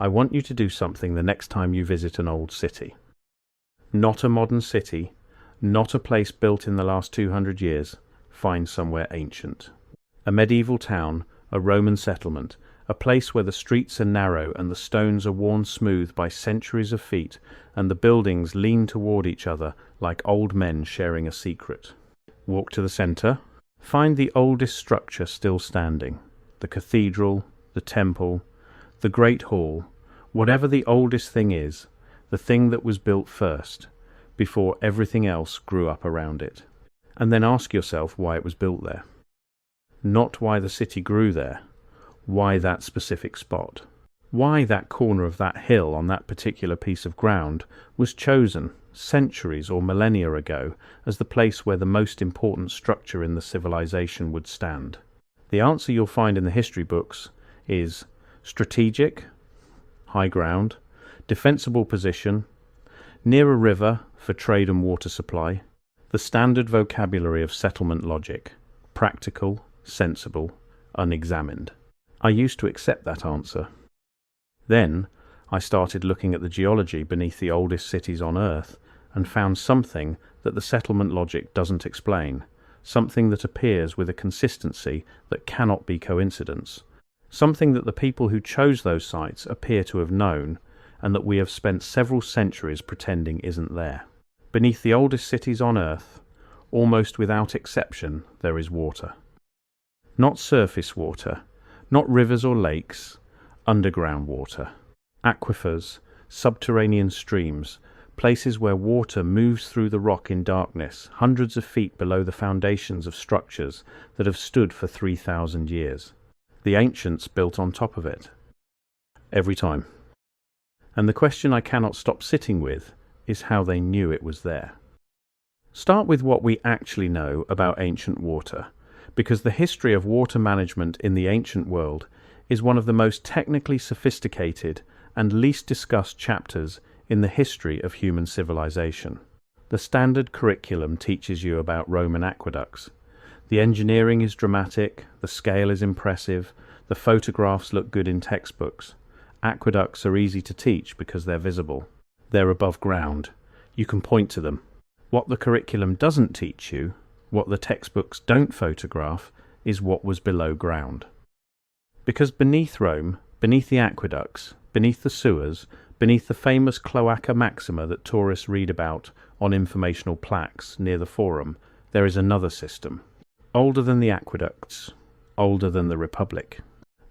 I want you to do something the next time you visit an old city. Not a modern city, not a place built in the last 200 years. Find somewhere ancient. A medieval town, a Roman settlement, a place where the streets are narrow and the stones are worn smooth by centuries of feet and the buildings lean toward each other like old men sharing a secret. Walk to the center. Find the oldest structure still standing. The cathedral, the temple, the great hall, whatever the oldest thing is, the thing that was built first, before everything else grew up around it. And then ask yourself why it was built there. Not why the city grew there. Why that specific spot? Why that corner of that hill on that particular piece of ground was chosen centuries or millennia ago as the place where the most important structure in the civilization would stand? The answer you'll find in the history books is strategic, high ground, defensible position, near a river for trade and water supply, the standard vocabulary of settlement logic, practical, sensible, unexamined. I used to accept that answer. Then I started looking at the geology beneath the oldest cities on Earth and found something that the settlement logic doesn't explain, something that appears with a consistency that cannot be coincidence, something that the people who chose those sites appear to have known and that we have spent several centuries pretending isn't there. Beneath the oldest cities on Earth, almost without exception, there is water. Not surface water, not rivers or lakes, underground water. Aquifers, subterranean streams, places where water moves through the rock in darkness, hundreds of feet below the foundations of structures that have stood for 3,000 years. The ancients built on top of it. Every time. And the question I cannot stop sitting with is how they knew it was there. Start with what we actually know about ancient water, because the history of water management in the ancient world is one of the most technically sophisticated and least discussed chapters in the history of human civilization. The standard curriculum teaches you about Roman aqueducts. The engineering is dramatic, the scale is impressive, the photographs look good in textbooks. Aqueducts are easy to teach because they're visible. They're above ground. You can point to them. What the curriculum doesn't teach you, what the textbooks don't photograph, is what was below ground. Because beneath Rome, beneath the aqueducts, beneath the sewers, beneath the famous Cloaca Maxima that tourists read about on informational plaques near the Forum, there is another system. Older than the aqueducts, older than the Republic.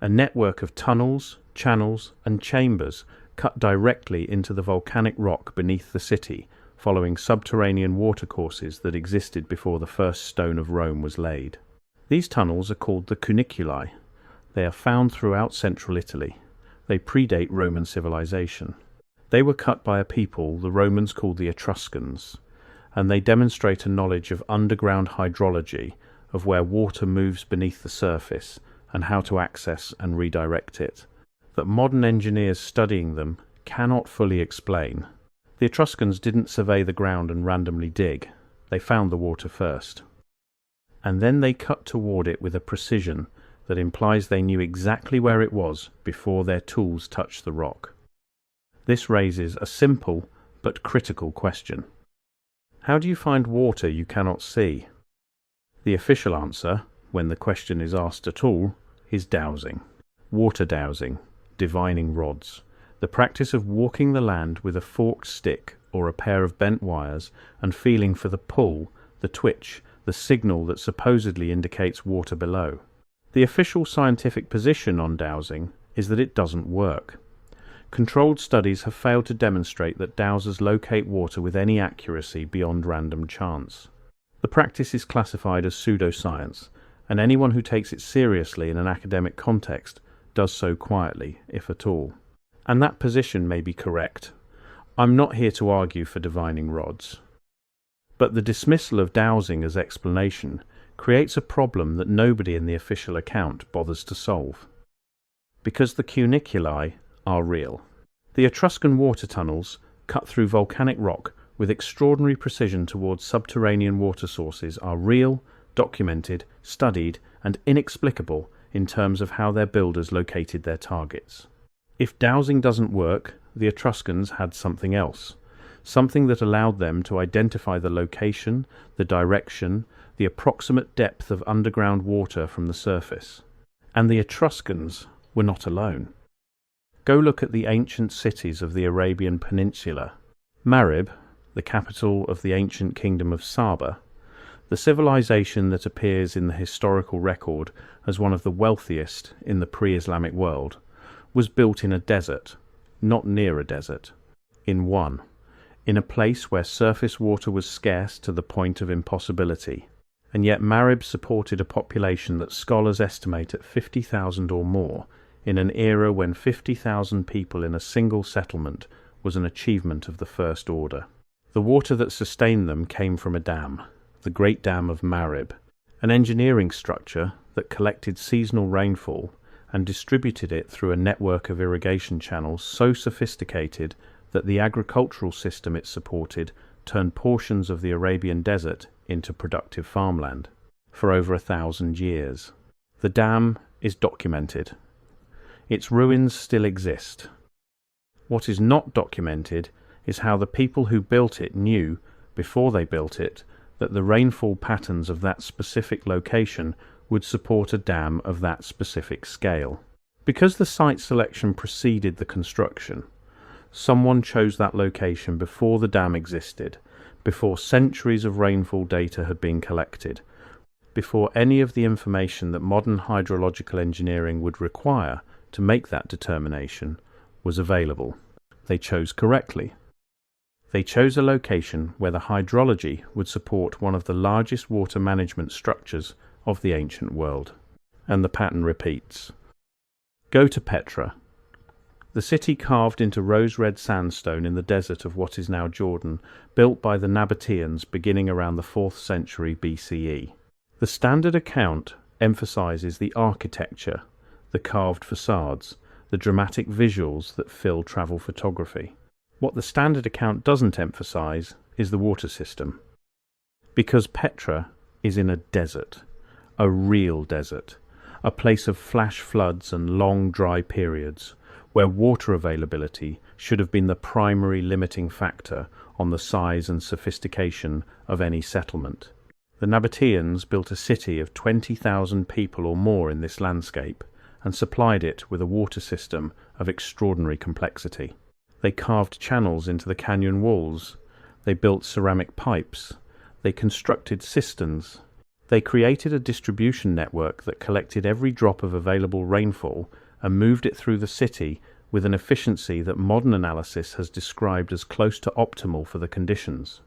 A network of tunnels, channels, and chambers cut directly into the volcanic rock beneath the city, following subterranean watercourses that existed before the first stone of Rome was laid. These tunnels are called the cuniculi. They are found throughout central Italy. They predate Roman civilization. They were cut by a people the Romans called the Etruscans, and they demonstrate a knowledge of underground hydrology, of where water moves beneath the surface and how to access and redirect it, that modern engineers studying them cannot fully explain. The Etruscans didn't survey the ground and randomly dig. They found the water first. And then they cut toward it with a precision that implies they knew exactly where it was before their tools touched the rock. This raises a simple but critical question. How do you find water you cannot see? The official answer, when the question is asked at all, is dowsing. Water dowsing, divining rods. The practice of walking the land with a forked stick or a pair of bent wires and feeling for the pull, the twitch, the signal that supposedly indicates water below. The official scientific position on dowsing is that it doesn't work. Controlled studies have failed to demonstrate that dowsers locate water with any accuracy beyond random chance. The practice is classified as pseudoscience, and anyone who takes it seriously in an academic context does so quietly, if at all. And that position may be correct. I'm not here to argue for divining rods. But the dismissal of dowsing as explanation creates a problem that nobody in the official account bothers to solve. Because the cuniculi are real. The Etruscan water tunnels cut through volcanic rock with extraordinary precision towards subterranean water sources are real, documented, studied, and inexplicable in terms of how their builders located their targets. If dowsing doesn't work, the Etruscans had something else, something that allowed them to identify the location, the direction, the approximate depth of underground water from the surface. And the Etruscans were not alone. Go look at the ancient cities of the Arabian Peninsula. Marib, the capital of the ancient kingdom of Saba, the civilization that appears in the historical record as one of the wealthiest in the pre-Islamic world, was built in a desert, not near a desert, in a place where surface water was scarce to the point of impossibility. And yet Marib supported a population that scholars estimate at 50,000 or more, in an era when 50,000 people in a single settlement was an achievement of the first order. The water that sustained them came from a dam, the Great Dam of Marib, an engineering structure that collected seasonal rainfall and distributed it through a network of irrigation channels so sophisticated that the agricultural system it supported turned portions of the Arabian desert into productive farmland for over 1,000 years. The dam is documented. Its ruins still exist. What is not documented is how the people who built it knew, before they built it, that the rainfall patterns of that specific location would support a dam of that specific scale. Because the site selection preceded the construction, someone chose that location before the dam existed, before centuries of rainfall data had been collected, before any of the information that modern hydrological engineering would require to make that determination was available. They chose correctly. They chose a location where the hydrology would support one of the largest water management structures of the ancient world. And the pattern repeats. Go to Petra, the city carved into rose-red sandstone in the desert of what is now Jordan, built by the Nabateans beginning around the 4th century BCE. The standard account emphasizes the architecture, the carved facades, the dramatic visuals that fill travel photography. What the standard account doesn't emphasize is the water system. Because Petra is in a desert, a real desert, a place of flash floods and long dry periods, where water availability should have been the primary limiting factor on the size and sophistication of any settlement. The Nabateans built a city of 20,000 people or more in this landscape, and supplied it with a water system of extraordinary complexity. They carved channels into the canyon walls, they built ceramic pipes, they constructed cisterns, they created a distribution network that collected every drop of available rainfall and moved it through the city with an efficiency that modern analysis has described as close to optimal for the conditions.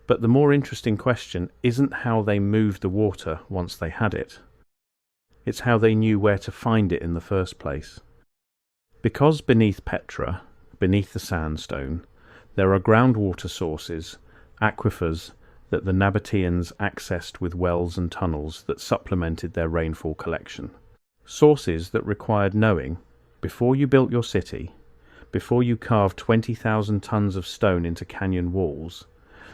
But the more interesting question isn't how they moved the water once they had it. It's how they knew where to find it in the first place. Because beneath Petra, beneath the sandstone, there are groundwater sources, aquifers, that the Nabateans accessed with wells and tunnels that supplemented their rainfall collection. Sources that required knowing, before you built your city, before you carved 20,000 tons of stone into canyon walls,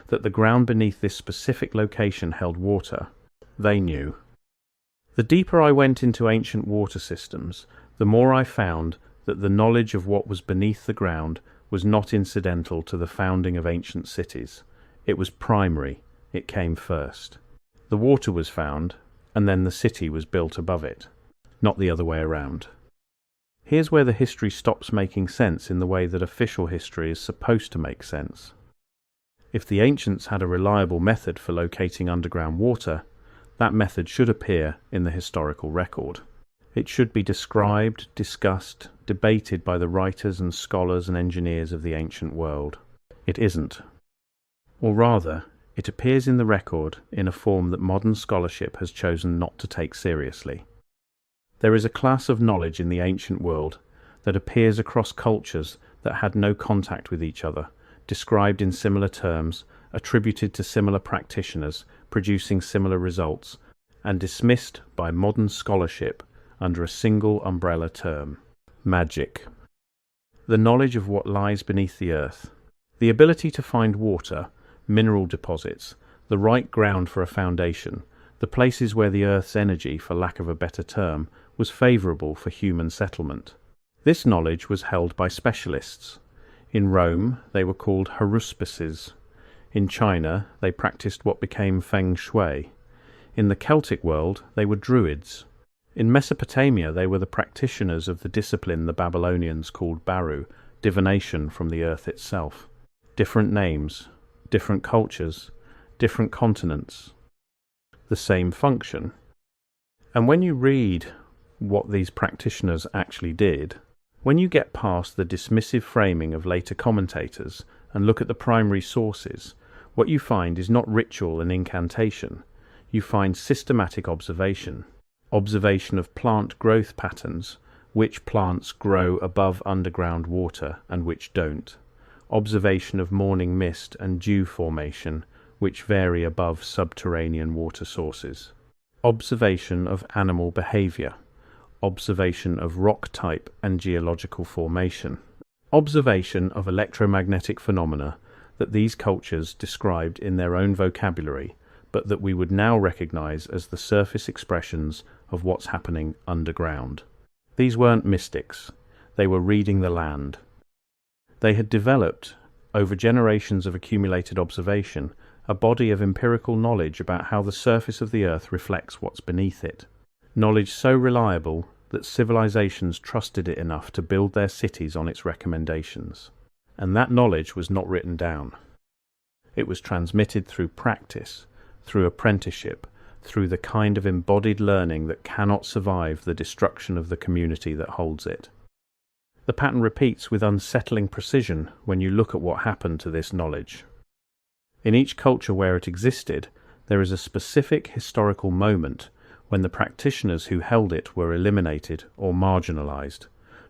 that the ground beneath this specific location held water. They knew. The deeper I went into ancient water systems, the more I found that the knowledge of what was beneath the ground was not incidental to the founding of ancient cities. It was primary. It came first. The water was found, and then the city was built above it, not the other way around. Here's where the history stops making sense in the way that official history is supposed to make sense. If the ancients had a reliable method for locating underground water, that method should appear in the historical record. It should be described, discussed, debated by the writers and scholars and engineers of the ancient world. It isn't. Or rather, it appears in the record in a form that modern scholarship has chosen not to take seriously. There is a class of knowledge in the ancient world that appears across cultures that had no contact with each other, described in similar terms, attributed to similar practitioners, producing similar results, and dismissed by modern scholarship under a single umbrella term: magic. The knowledge of what lies beneath the earth, the ability to find water, mineral deposits, the right ground for a foundation, the places where the earth's energy, for lack of a better term, was favourable for human settlement. This knowledge was held by specialists. In Rome, they were called haruspices. In China, they practiced what became feng shui. In the Celtic world, they were druids. In Mesopotamia, they were the practitioners of the discipline the Babylonians called baru, divination from the earth itself. Different names, different cultures, different continents. The same function. And when you read what these practitioners actually did, when you get past the dismissive framing of later commentators and look at the primary sources, what you find is not ritual and incantation. You find systematic observation. Observation of plant growth patterns, which plants grow above underground water and which don't. Observation of morning mist and dew formation, which vary above subterranean water sources. Observation of animal behavior. Observation of rock type and geological formation. Observation of electromagnetic phenomena that these cultures described in their own vocabulary, but that we would now recognize as the surface expressions of what's happening underground. These weren't mystics. They were reading the land. They had developed, over generations of accumulated observation, a body of empirical knowledge about how the surface of the earth reflects what's beneath it. Knowledge so reliable that civilizations trusted it enough to build their cities on its recommendations. And that knowledge was not written down. It was transmitted through practice, through apprenticeship, through the kind of embodied learning that cannot survive the destruction of the community that holds it. The pattern repeats with unsettling precision when you look at what happened to this knowledge. In each culture where it existed, there is a specific historical moment when the practitioners who held it were eliminated or marginalized,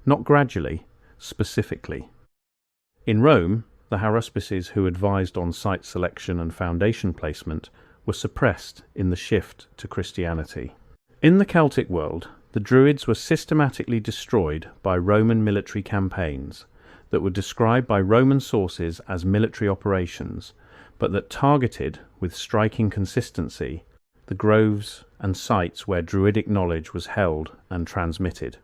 not gradually, specifically. In Rome, the haruspices who advised on site selection and foundation placement were suppressed in the shift to Christianity. In the Celtic world, the Druids were systematically destroyed by Roman military campaigns that were described by Roman sources as military operations, but that targeted, with striking consistency, the groves and sites where Druidic knowledge was held and transmitted.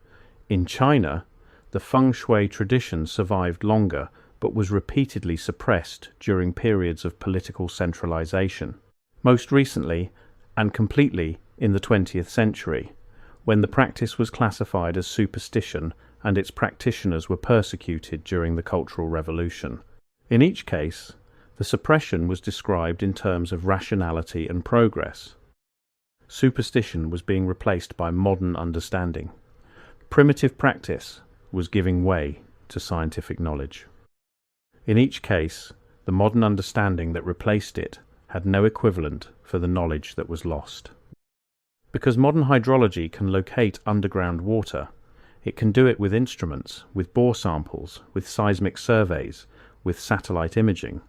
In China, the feng shui tradition survived longer but was repeatedly suppressed during periods of political centralization. Most recently, and completely in the 20th century, when the practice was classified as superstition and its practitioners were persecuted during the Cultural Revolution. In each case, the suppression was described in terms of rationality and progress. Superstition was being replaced by modern understanding. Primitive practice was giving way to scientific knowledge. In each case, the modern understanding that replaced it had no equivalent for the knowledge that was lost. Because modern hydrology can locate underground water, it can do it with instruments, with bore samples, with seismic surveys, with satellite imaging.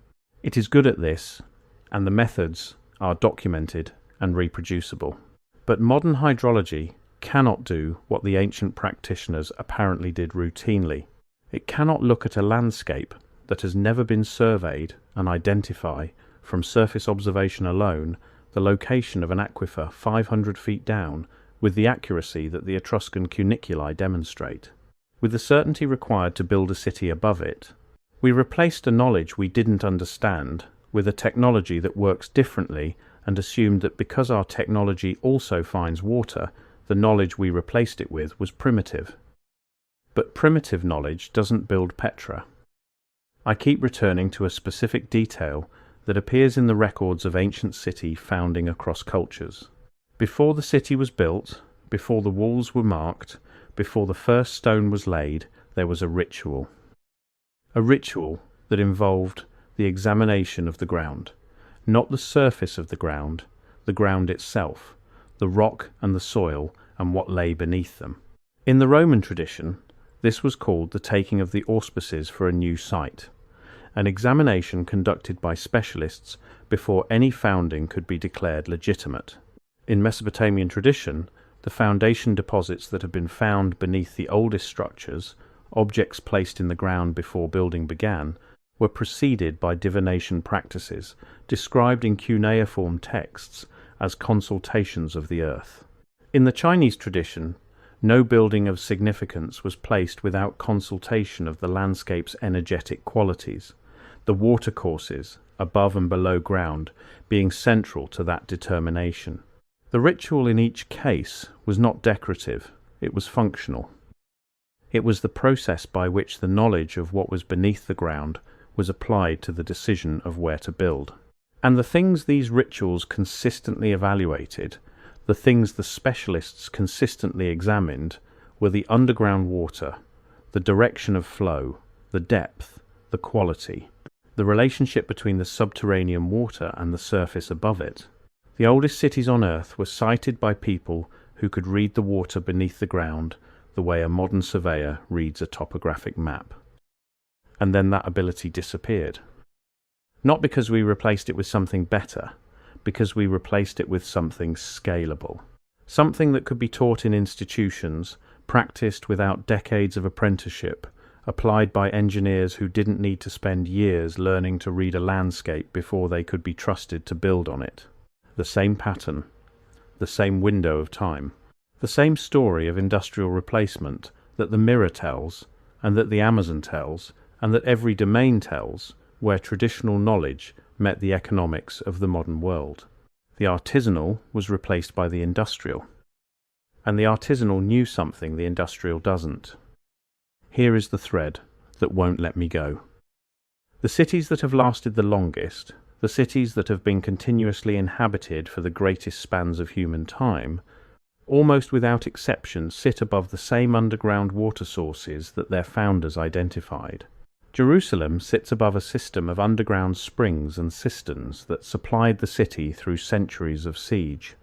It is good at this, and the methods are documented and reproducible. But modern hydrology cannot do what the ancient practitioners apparently did routinely. It cannot look at a landscape that has never been surveyed and identify, from surface observation alone, the location of an aquifer 500 feet down with the accuracy that the Etruscan cuniculi demonstrate. With the certainty required to build a city above it, we replaced a knowledge we didn't understand with a technology that works differently and assumed that because our technology also finds water, the knowledge we replaced it with was primitive. But primitive knowledge doesn't build Petra. I keep returning to a specific detail that appears in the records of ancient city founding across cultures. Before the city was built, before the walls were marked, before the first stone was laid, there was a ritual. A ritual that involved the examination of the ground, not the surface of the ground itself, the rock and the soil and what lay beneath them. In the Roman tradition, this was called the taking of the auspices for a new site, an examination conducted by specialists before any founding could be declared legitimate. In Mesopotamian tradition, the foundation deposits that have been found beneath the oldest structures, objects placed in the ground before building began, were preceded by divination practices described in cuneiform texts as consultations of the earth. In the Chinese tradition, No building of significance was placed without consultation of the landscape's energetic qualities, the watercourses, above and below ground, being central to that determination. The ritual in each case was not decorative, it was functional. It was the process by which the knowledge of what was beneath the ground was applied to the decision of where to build. And the things these rituals consistently evaluated, the things the specialists consistently examined, were the underground water, the direction of flow, the depth, the quality, the relationship between the subterranean water and the surface above it. The oldest cities on Earth were sited by people who could read the water beneath the ground the way a modern surveyor reads a topographic map. And then that ability disappeared. Not because we replaced it with something better, because we replaced it with something scalable. Something that could be taught in institutions, practiced without decades of apprenticeship, applied by engineers who didn't need to spend years learning to read a landscape before they could be trusted to build on it. The same pattern, the same window of time, the same story of industrial replacement that the mirror tells, and that the Amazon tells, and that every domain tells, where traditional knowledge met the economics of the modern world. The artisanal was replaced by the industrial, and the artisanal knew something the industrial doesn't. Here is the thread that won't let me go. The cities that have lasted the longest, the cities that have been continuously inhabited for the greatest spans of human time, almost without exception sit above the same underground water sources that their founders identified. Jerusalem sits above a system of underground springs and cisterns that supplied the city through centuries of siege.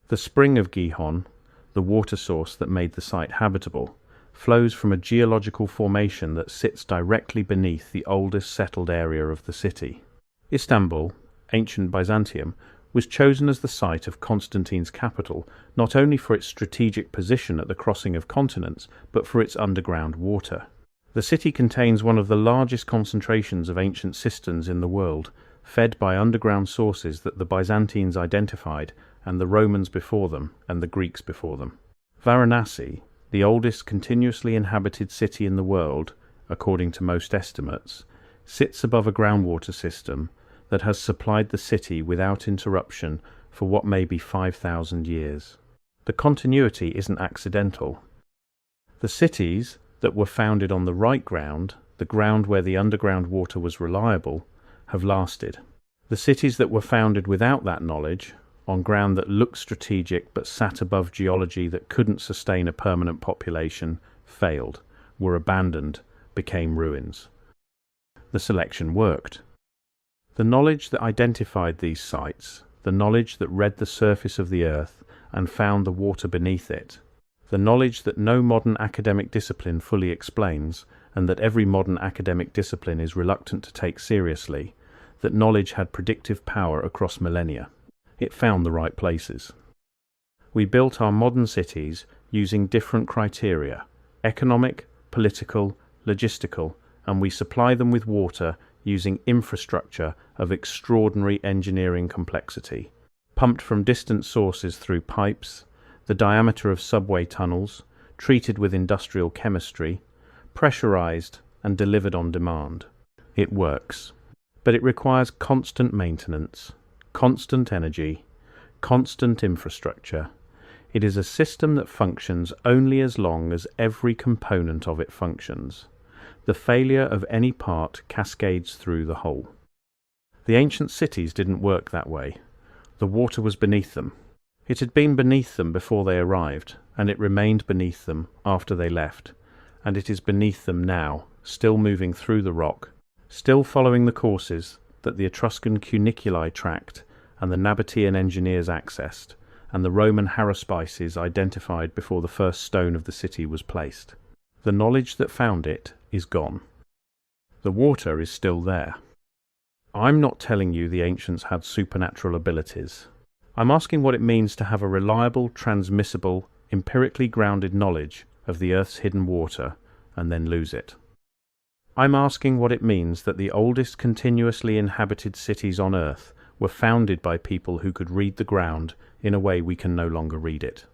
The spring of Gihon, the water source that made the site habitable, flows from a geological formation that sits directly beneath the oldest settled area of the city. Istanbul, ancient Byzantium, was chosen as the site of Constantine's capital not only for its strategic position at the crossing of continents, but for its underground water. The city contains one of the largest concentrations of ancient cisterns in the world, fed by underground sources that the Byzantines identified, and the Romans before them, and the Greeks before them. Varanasi, the oldest continuously inhabited city in the world, according to most estimates, sits above a groundwater system that has supplied the city without interruption for what may be 5,000 years. The continuity isn't accidental. The cities that were founded on the right ground, the ground where the underground water was reliable, have lasted. The cities that were founded without that knowledge, on ground that looked strategic but sat above geology that couldn't sustain a permanent population, failed, were abandoned, became ruins. The selection worked. The knowledge that identified these sites, the knowledge that read the surface of the earth and found the water beneath it, the knowledge that no modern academic discipline fully explains, and that every modern academic discipline is reluctant to take seriously, that knowledge had predictive power across millennia. It found the right places. We built our modern cities using different criteria: economic, political, logistical, and we supply them with water using infrastructure of extraordinary engineering complexity, pumped from distant sources through pipes, the diameter of subway tunnels, treated with industrial chemistry, pressurized and delivered on demand. It works, but it requires constant maintenance, constant energy, constant infrastructure. It is a system that functions only as long as every component of it functions. The failure of any part cascades through the whole. The ancient cities didn't work that way. The water was beneath them. It had been beneath them before they arrived, and it remained beneath them after they left, and it is beneath them now, still moving through the rock, still following the courses that the Etruscan cuniculi tracked and the Nabatean engineers accessed, and the Roman haruspices identified before the first stone of the city was placed. The knowledge that found it is gone. The water is still there. I'm not telling you the ancients had supernatural abilities. I'm asking what it means to have a reliable, transmissible, empirically grounded knowledge of the Earth's hidden water and then lose it. I'm asking what it means that the oldest continuously inhabited cities on Earth were founded by people who could read the ground in a way we can no longer read it.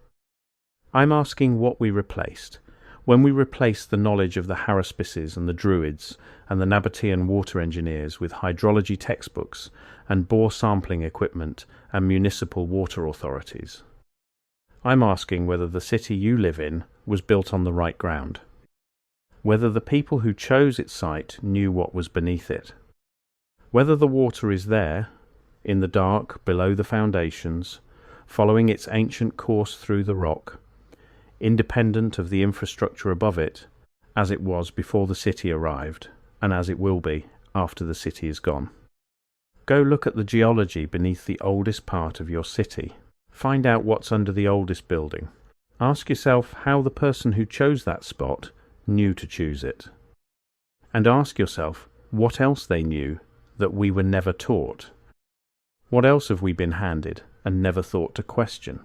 I'm asking what we replaced. When we replaced the knowledge of the haruspices and the druids and the Nabatean water engineers with hydrology textbooks and bore sampling equipment and municipal water authorities. I'm asking whether the city you live in was built on the right ground. Whether the people who chose its site knew what was beneath it. Whether the water is there, in the dark below the foundations, following its ancient course through the rock, independent of the infrastructure above it, as it was before the city arrived, and as it will be after the city is gone. Go look at the geology beneath the oldest part of your city. Find out what's under the oldest building. Ask yourself how the person who chose that spot knew to choose it. And ask yourself what else they knew that we were never taught. What else have we been handed and never thought to question?